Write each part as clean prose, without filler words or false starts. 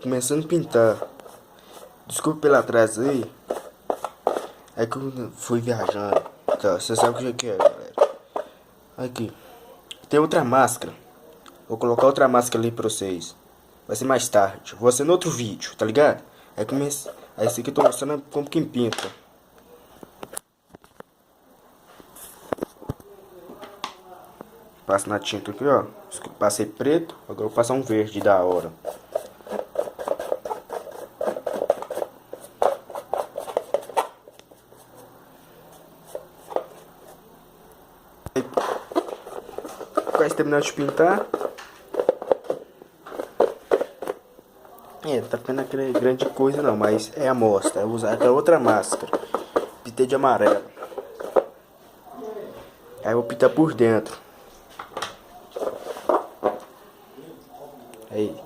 começando a pintar. Desculpa pelo atraso aí. É que eu fui viajando. Tá, você sabe o que é, galera. Aqui. Tem outra máscara. Vou colocar outra máscara ali pra vocês. Vai ser mais tarde. Vou ser no outro vídeo, tá ligado? É esse aqui eu tô mostrando como quem pinta. Passo na tinta aqui, ó. Passei preto. Agora eu vou passar um verde da hora. Quase terminando de pintar. Tá ficando aquela grande coisa não, mas é amostra. Eu vou usar aquela outra máscara. Pintei de amarelo. Aí eu vou pintar por dentro. Aí.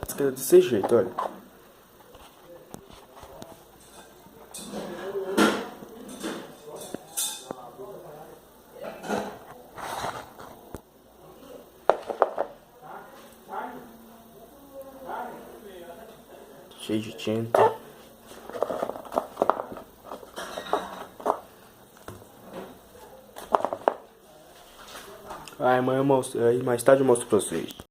Máscara desse jeito, olha. Cheio de tinta. Aí mais tarde eu mostro pra vocês.